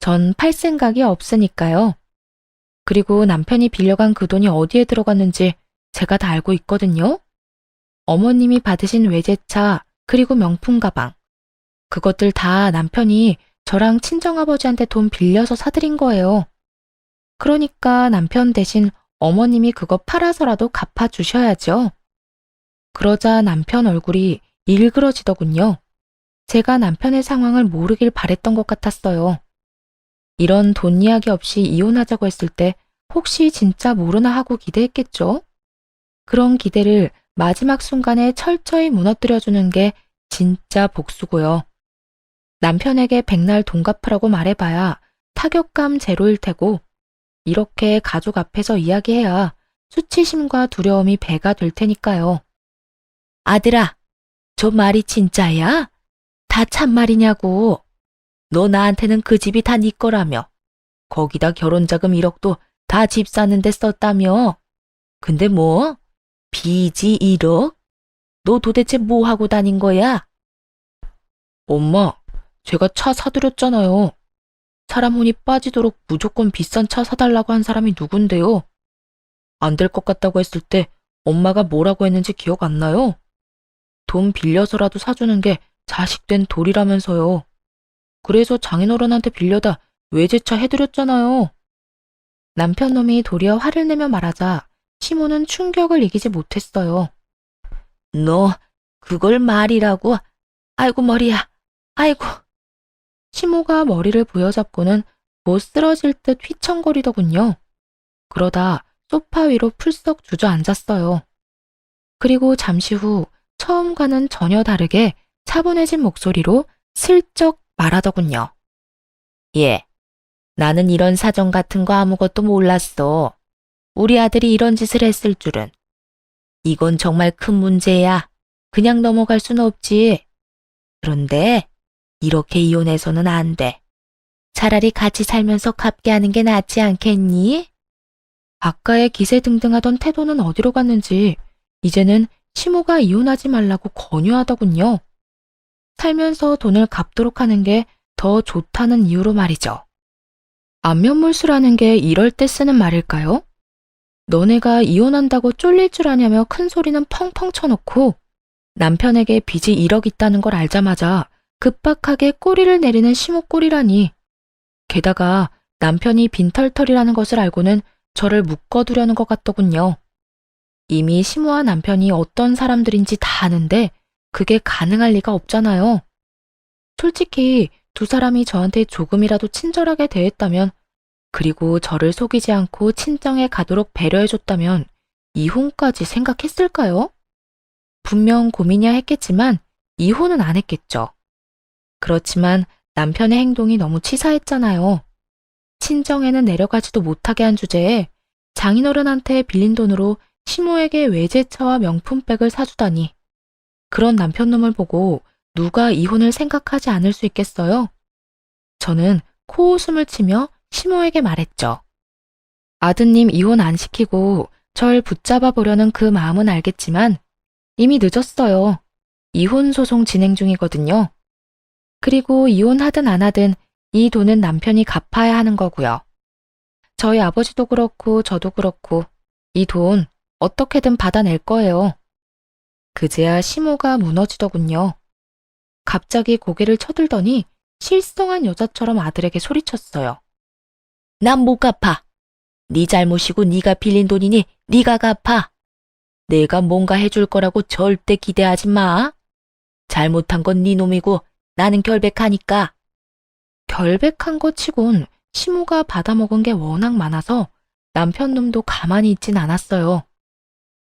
전 팔 생각이 없으니까요. 그리고 남편이 빌려간 그 돈이 어디에 들어갔는지 제가 다 알고 있거든요. 어머님이 받으신 외제차 그리고 명품 가방. 그것들 다 남편이 저랑 친정아버지한테 돈 빌려서 사드린 거예요. 그러니까 남편 대신 어머님이 그거 팔아서라도 갚아주셔야죠. 그러자 남편 얼굴이 일그러지더군요. 제가 남편의 상황을 모르길 바랬던 것 같았어요. 이런 돈 이야기 없이 이혼하자고 했을 때 혹시 진짜 모르나 하고 기대했겠죠? 그런 기대를 마지막 순간에 철저히 무너뜨려주는 게 진짜 복수고요. 남편에게 백날 돈 갚으라고 말해봐야 타격감 제로일 테고 이렇게 가족 앞에서 이야기해야 수치심과 두려움이 배가 될 테니까요. 아들아, 저 말이 진짜야? 다 참말이냐고. 너 나한테는 그 집이 다 네 거라며. 거기다 결혼자금 1억도 다 집 사는데 썼다며. 근데 뭐? 빚이 1억? 너 도대체 뭐 하고 다닌 거야? 엄마, 제가 차 사드렸잖아요. 사람 혼이 빠지도록 무조건 비싼 차 사달라고 한 사람이 누군데요? 안 될 것 같다고 했을 때 엄마가 뭐라고 했는지 기억 안 나요? 돈 빌려서라도 사주는 게 자식된 도리라면서요. 그래서 장인어른한테 빌려다 외제차 해드렸잖아요. 남편 놈이 도리어 화를 내며 말하자 시모는 충격을 이기지 못했어요. 너 그걸 말이라고? 아이고 머리야. 아이고. 시모가 머리를 부여잡고는 못 쓰러질 듯 휘청거리더군요. 그러다 소파 위로 풀썩 주저앉았어요. 그리고 잠시 후 처음과는 전혀 다르게 차분해진 목소리로 슬쩍 말하더군요. 예, 나는 이런 사정 같은 거 아무것도 몰랐어. 우리 아들이 이런 짓을 했을 줄은. 이건 정말 큰 문제야. 그냥 넘어갈 수는 없지. 그런데 이렇게 이혼해서는 안 돼. 차라리 같이 살면서 갚게 하는 게 낫지 않겠니? 아까의 기세등등하던 태도는 어디로 갔는지 이제는 시모가 이혼하지 말라고 권유하더군요. 살면서 돈을 갚도록 하는 게 더 좋다는 이유로 말이죠. 안면물수라는 게 이럴 때 쓰는 말일까요? 너네가 이혼한다고 쫄릴 줄 아냐며 큰 소리는 펑펑 쳐놓고 남편에게 빚이 1억 있다는 걸 알자마자 급박하게 꼬리를 내리는 시모 꼴이라니. 게다가 남편이 빈털털이라는 것을 알고는 저를 묶어두려는 것 같더군요. 이미 시모와 남편이 어떤 사람들인지 다 아는데 그게 가능할 리가 없잖아요. 솔직히 두 사람이 저한테 조금이라도 친절하게 대했다면 그리고 저를 속이지 않고 친정에 가도록 배려해줬다면 이혼까지 생각했을까요? 분명 고민이야 했겠지만 이혼은 안 했겠죠. 그렇지만 남편의 행동이 너무 치사했잖아요. 친정에는 내려가지도 못하게 한 주제에 장인어른한테 빌린 돈으로 시모에게 외제차와 명품백을 사주다니. 그런 남편놈을 보고 누가 이혼을 생각하지 않을 수 있겠어요? 저는 코웃음을 치며 시모에게 말했죠. 아드님 이혼 안 시키고 절 붙잡아 보려는 그 마음은 알겠지만 이미 늦었어요. 이혼 소송 진행 중이거든요. 그리고 이혼하든 안 하든 이 돈은 남편이 갚아야 하는 거고요. 저희 아버지도 그렇고 저도 그렇고 이 돈 어떻게든 받아낼 거예요. 그제야 시모가 무너지더군요. 갑자기 고개를 쳐들더니 실성한 여자처럼 아들에게 소리쳤어요. 난 못 갚아. 네 잘못이고 네가 빌린 돈이니 네가 갚아. 내가 뭔가 해줄 거라고 절대 기대하지 마. 잘못한 건 네 놈이고 나는 결백하니까. 결백한 것 치곤 시모가 받아먹은 게 워낙 많아서 남편 놈도 가만히 있진 않았어요.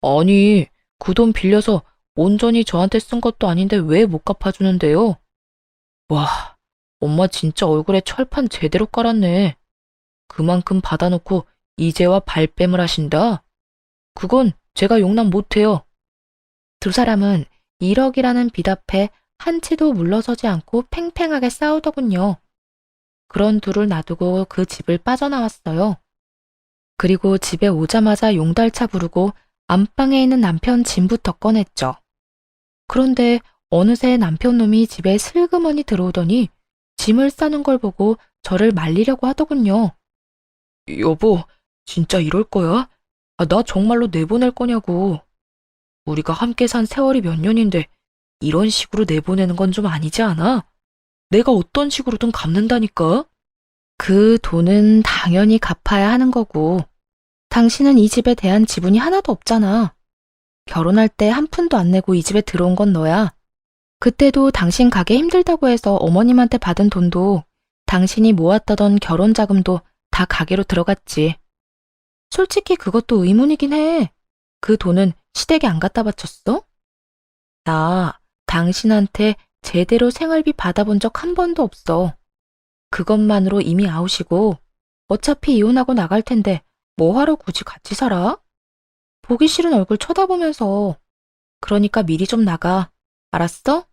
아니, 그 돈 빌려서 온전히 저한테 쓴 것도 아닌데 왜 못 갚아주는데요? 와, 엄마 진짜 얼굴에 철판 제대로 깔았네. 그만큼 받아놓고 이제와 발뺌을 하신다? 그건 제가 용납 못해요. 두 사람은 1억이라는 빚 앞에 한치도 물러서지 않고 팽팽하게 싸우더군요. 그런 둘을 놔두고 그 집을 빠져나왔어요. 그리고 집에 오자마자 용달차 부르고 안방에 있는 남편 짐부터 꺼냈죠. 그런데 어느새 남편 놈이 집에 슬그머니 들어오더니 짐을 싸는 걸 보고 저를 말리려고 하더군요. 여보, 진짜 이럴 거야? 나 정말로 내보낼 거냐고. 우리가 함께 산 세월이 몇 년인데 이런 식으로 내보내는 건 좀 아니지 않아? 내가 어떤 식으로든 갚는다니까? 그 돈은 당연히 갚아야 하는 거고 당신은 이 집에 대한 지분이 하나도 없잖아. 결혼할 때 한 푼도 안 내고 이 집에 들어온 건 너야. 그때도 당신 가게 힘들다고 해서 어머님한테 받은 돈도 당신이 모았다던 결혼 자금도 다 가게로 들어갔지. 솔직히 그것도 의문이긴 해. 그 돈은 시댁에 안 갖다 바쳤어? 나 당신한테 제대로 생활비 받아본 적 한 번도 없어. 그것만으로 이미 아웃이고 어차피 이혼하고 나갈 텐데 뭐하러 굳이 같이 살아? 보기 싫은 얼굴 쳐다보면서. 그러니까 미리 좀 나가. 알았어?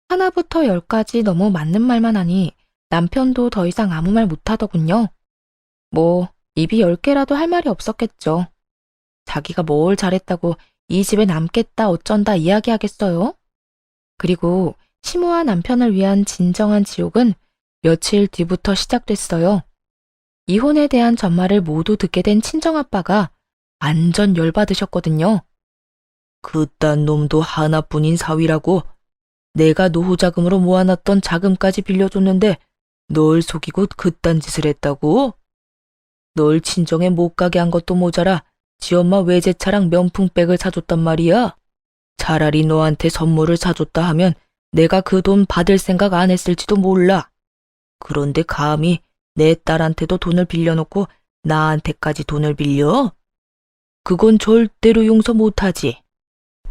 하나부터 10까지 너무 맞는 말만 하니 남편도 더 이상 아무 말 못하더군요. 뭐 입이 10개라도 할 말이 없었겠죠. 자기가 뭘 잘했다고 이 집에 남겠다 어쩐다 이야기하겠어요? 그리고 시모와 남편을 위한 진정한 지옥은 며칠 뒤부터 시작됐어요. 이혼에 대한 전말을 모두 듣게 된 친정아빠가 완전 열받으셨거든요. 그딴 놈도 하나뿐인 사위라고. 내가 노후자금으로 모아놨던 자금까지 빌려줬는데 널 속이고 그딴 짓을 했다고? 널 친정에 못 가게 한 것도 모자라 지엄마 외제차랑 명품백을 사줬단 말이야. 차라리 너한테 선물을 사줬다 하면 내가 그 돈 받을 생각 안 했을지도 몰라. 그런데 감히 내 딸한테도 돈을 빌려놓고 나한테까지 돈을 빌려? 그건 절대로 용서 못하지.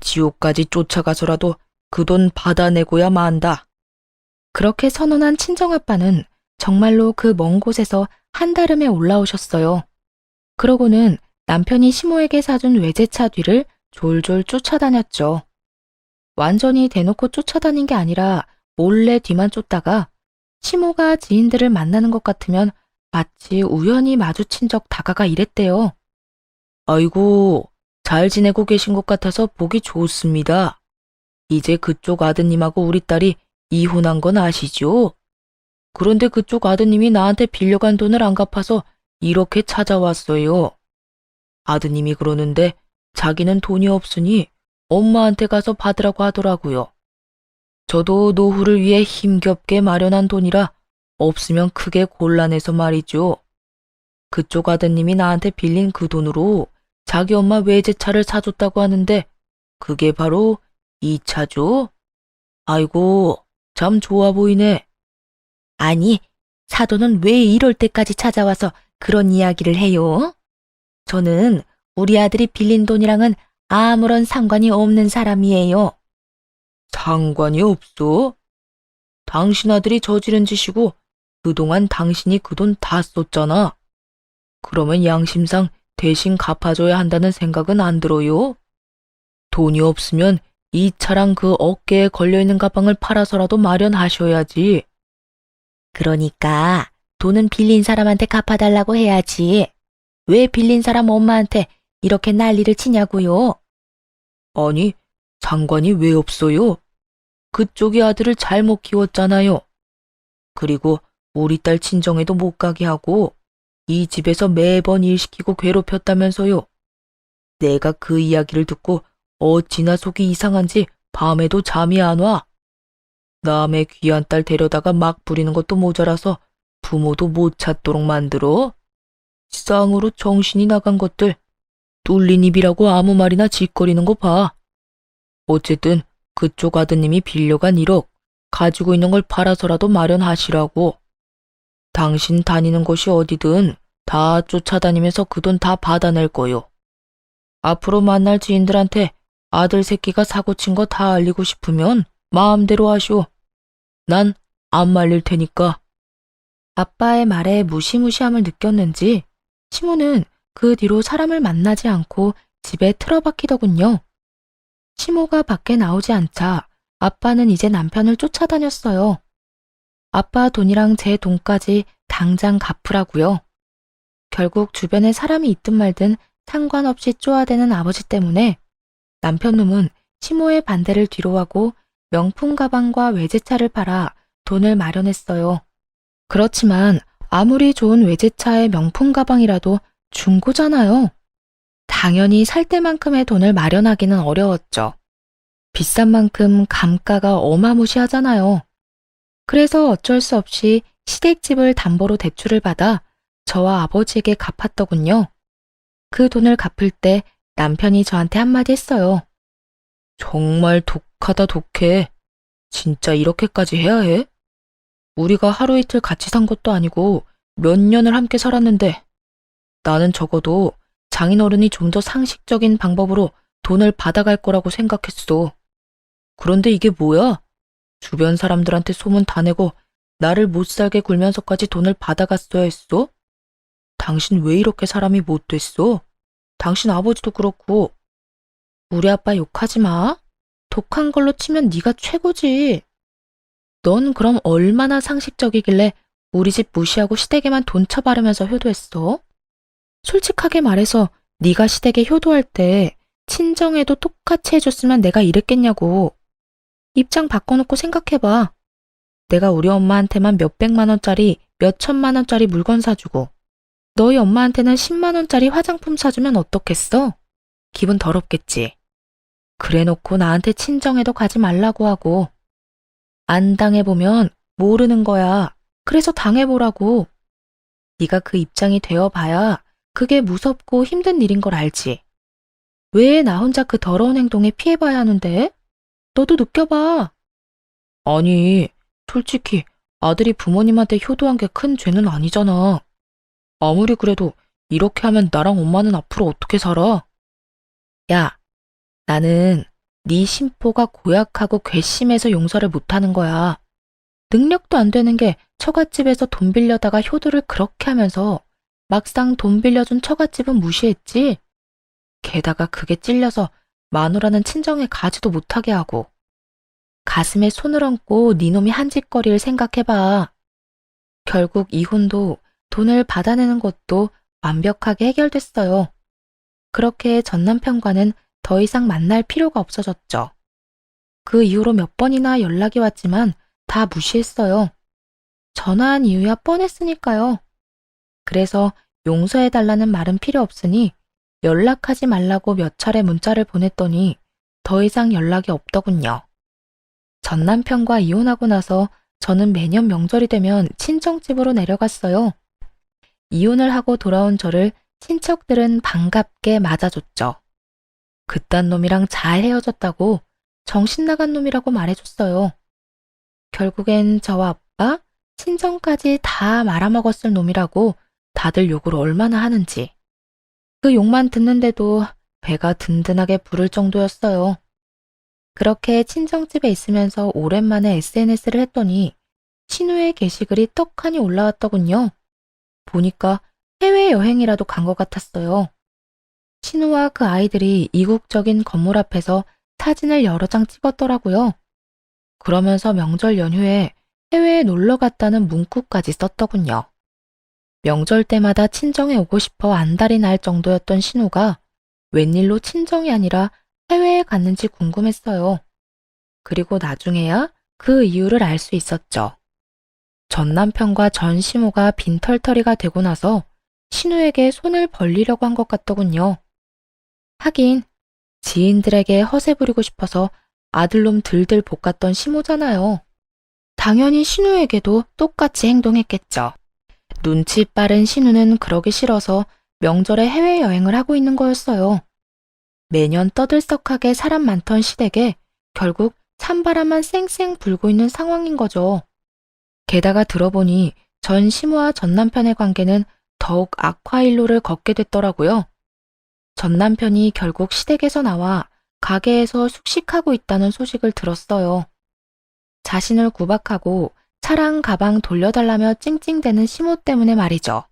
지옥까지 쫓아가서라도 그 돈 받아내고야 만다. 그렇게 선언한 친정아빠는 정말로 그 먼 곳에서 한달음에 올라오셨어요. 그러고는 남편이 시모에게 사준 외제차 뒤를 졸졸 쫓아다녔죠. 완전히 대놓고 쫓아다닌 게 아니라 몰래 뒤만 쫓다가 시모가 지인들을 만나는 것 같으면 마치 우연히 마주친 적 다가가 이랬대요. 아이고, 잘 지내고 계신 것 같아서 보기 좋습니다. 이제 그쪽 아드님하고 우리 딸이 이혼한 건 아시죠? 그런데 그쪽 아드님이 나한테 빌려간 돈을 안 갚아서 이렇게 찾아왔어요. 아드님이 그러는데 자기는 돈이 없으니 엄마한테 가서 받으라고 하더라고요. 저도 노후를 위해 힘겹게 마련한 돈이라 없으면 크게 곤란해서 말이죠. 그쪽 아드님이 나한테 빌린 그 돈으로 자기 엄마 외제차를 사줬다고 하는데 그게 바로 이 차죠? 아이고, 참 좋아 보이네. 아니, 사돈은 왜 이럴 때까지 찾아와서 그런 이야기를 해요? 저는 우리 아들이 빌린 돈이랑은 아무런 상관이 없는 사람이에요. 상관이 없어? 당신 아들이 저지른 짓이고 그동안 당신이 그 돈 다 썼잖아. 그러면 양심상 대신 갚아줘야 한다는 생각은 안 들어요? 돈이 없으면 이 차랑 그 어깨에 걸려있는 가방을 팔아서라도 마련하셔야지. 그러니까 돈은 빌린 사람한테 갚아달라고 해야지. 왜 빌린 사람 엄마한테 이렇게 난리를 치냐고요? 아니, 상관이 왜 없어요? 그쪽이 아들을 잘못 키웠잖아요. 그리고 우리 딸 친정에도 못 가게 하고 이 집에서 매번 일 시키고 괴롭혔다면서요. 내가 그 이야기를 듣고 어찌나 속이 이상한지 밤에도 잠이 안 와. 남의 귀한 딸 데려다가 막 부리는 것도 모자라서 부모도 못 찾도록 만들어. 쌍으로 정신이 나간 것들. 뚫린 입이라고 아무 말이나 짓거리는 거 봐. 어쨌든 그쪽 아드님이 빌려간 1억 가지고 있는 걸 팔아서라도 마련하시라고. 당신 다니는 곳이 어디든 다 쫓아다니면서 그 돈 다 받아낼 거요. 앞으로 만날 지인들한테 아들 새끼가 사고친 거 다 알리고 싶으면 마음대로 하시오. 난 안 말릴 테니까. 아빠의 말에 무시무시함을 느꼈는지 시모는 그 뒤로 사람을 만나지 않고 집에 틀어박히더군요. 시모가 밖에 나오지 않자 아빠는 이제 남편을 쫓아다녔어요. 아빠 돈이랑 제 돈까지 당장 갚으라고요. 결국 주변에 사람이 있든 말든 상관없이 쪼아대는 아버지 때문에 남편 놈은 시모의 반대를 뒤로하고 명품 가방과 외제차를 팔아 돈을 마련했어요. 그렇지만 아무리 좋은 외제차의 명품 가방이라도 중고잖아요. 당연히 살 때만큼의 돈을 마련하기는 어려웠죠. 비싼 만큼 감가가 어마무시하잖아요. 그래서 어쩔 수 없이 시댁집을 담보로 대출을 받아 저와 아버지에게 갚았더군요. 그 돈을 갚을 때 남편이 저한테 한마디 했어요. 정말 독하다 독해. 진짜 이렇게까지 해야 해? 우리가 하루 이틀 같이 산 것도 아니고 몇 년을 함께 살았는데 나는 적어도 장인어른이 좀 더 상식적인 방법으로 돈을 받아갈 거라고 생각했어. 그런데 이게 뭐야? 주변 사람들한테 소문 다 내고 나를 못 살게 굴면서까지 돈을 받아갔어야 했어? 당신 왜 이렇게 사람이 못 됐어? 당신 아버지도 그렇고. 우리 아빠 욕하지 마. 독한 걸로 치면 네가 최고지. 넌 그럼 얼마나 상식적이길래 우리 집 무시하고 시댁에만 돈 쳐바르면서 효도했어? 솔직하게 말해서 네가 시댁에 효도할 때 친정에도 똑같이 해줬으면 내가 이랬겠냐고. 입장 바꿔놓고 생각해봐. 내가 우리 엄마한테만 몇백만 원짜리, 몇천만 원짜리 물건 사주고 너희 엄마한테는 10만 원짜리 화장품 사주면 어떻겠어? 기분 더럽겠지. 그래놓고 나한테 친정에도 가지 말라고 하고. 안 당해보면 모르는 거야. 그래서 당해보라고. 네가 그 입장이 되어봐야 그게 무섭고 힘든 일인 걸 알지. 왜 나 혼자 그 더러운 행동에 피해봐야 하는데? 너도 느껴봐. 아니, 솔직히 아들이 부모님한테 효도한 게 큰 죄는 아니잖아. 아무리 그래도 이렇게 하면 나랑 엄마는 앞으로 어떻게 살아? 야, 나는 네 심보가 고약하고 괘씸해서 용서를 못하는 거야. 능력도 안 되는 게 처갓집에서 돈 빌려다가 효도를 그렇게 하면서 막상 돈 빌려준 처갓집은 무시했지. 게다가 그게 찔려서 마누라는 친정에 가지도 못하게 하고. 가슴에 손을 얹고 네 놈이 한 짓거리를 생각해봐. 결국 이혼도 돈을 받아내는 것도 완벽하게 해결됐어요. 그렇게 전 남편과는 더 이상 만날 필요가 없어졌죠. 그 이후로 몇 번이나 연락이 왔지만 다 무시했어요. 전화한 이유야 뻔했으니까요. 그래서 용서해달라는 말은 필요 없으니 연락하지 말라고 몇 차례 문자를 보냈더니 더 이상 연락이 없더군요. 전 남편과 이혼하고 나서 저는 매년 명절이 되면 친정집으로 내려갔어요. 이혼을 하고 돌아온 저를 친척들은 반갑게 맞아줬죠. 그딴 놈이랑 잘 헤어졌다고 정신 나간 놈이라고 말해줬어요. 결국엔 저와 아빠, 친정까지 다 말아먹었을 놈이라고 다들 욕을 얼마나 하는지. 그 욕만 듣는데도 배가 든든하게 부를 정도였어요. 그렇게 친정집에 있으면서 오랜만에 SNS를 했더니 친우의 게시글이 떡하니 올라왔더군요. 보니까 해외여행이라도 간 것 같았어요. 신우와 그 아이들이 이국적인 건물 앞에서 사진을 여러 장 찍었더라고요. 그러면서 명절 연휴에 해외에 놀러 갔다는 문구까지 썼더군요. 명절 때마다 친정에 오고 싶어 안달이 날 정도였던 신우가 웬일로 친정이 아니라 해외에 갔는지 궁금했어요. 그리고 나중에야 그 이유를 알 수 있었죠. 전 남편과 전 시모가 빈털터리가 되고 나서 신우에게 손을 벌리려고 한 것 같더군요. 하긴 지인들에게 허세 부리고 싶어서 아들놈 들들 볶았던 시모잖아요. 당연히 신우에게도 똑같이 행동했겠죠. 눈치 빠른 신우는 그러기 싫어서 명절에 해외여행을 하고 있는 거였어요. 매년 떠들썩하게 사람 많던 시댁에 결국 찬바람만 쌩쌩 불고 있는 상황인 거죠. 게다가 들어보니 전 시모와 전 남편의 관계는 더욱 악화일로를 걷게 됐더라고요. 전 남편이 결국 시댁에서 나와 가게에서 숙식하고 있다는 소식을 들었어요. 자신을 구박하고 차랑 가방 돌려달라며 찡찡대는 시모 때문에 말이죠.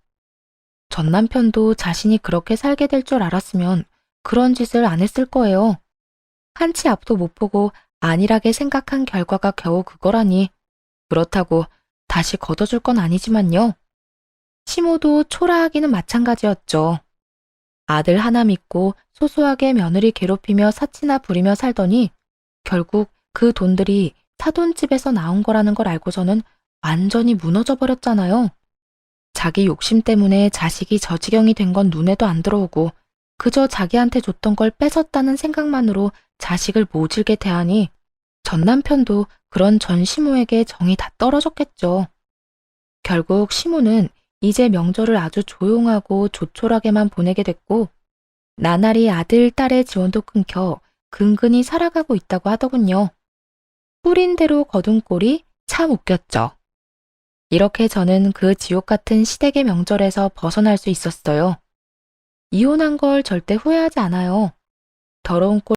전 남편도 자신이 그렇게 살게 될 줄 알았으면 그런 짓을 안 했을 거예요. 한치 앞도 못 보고 안일하게 생각한 결과가 겨우 그거라니. 그렇다고 다시 걷어줄 건 아니지만요. 시모도 초라하기는 마찬가지였죠. 아들 하나 믿고 소소하게 며느리 괴롭히며 사치나 부리며 살더니 결국 그 돈들이 사돈집에서 나온 거라는 걸 알고서는 완전히 무너져 버렸잖아요. 자기 욕심 때문에 자식이 저 지경이 된 건 눈에도 안 들어오고 그저 자기한테 줬던 걸 뺏었다는 생각만으로 자식을 모질게 대하니 전 남편도 그런 전 시모에게 정이 다 떨어졌겠죠. 결국 시모는 이제 명절을 아주 조용하고 조촐하게만 보내게 됐고 나날이 아들, 딸의 지원도 끊겨 근근히 살아가고 있다고 하더군요. 뿌린 대로 거둔 꼴이 참 웃겼죠. 이렇게 저는 그 지옥 같은 시댁의 명절에서 벗어날 수 있었어요. 이혼한 걸 절대 후회하지 않아요. 더러운 꼴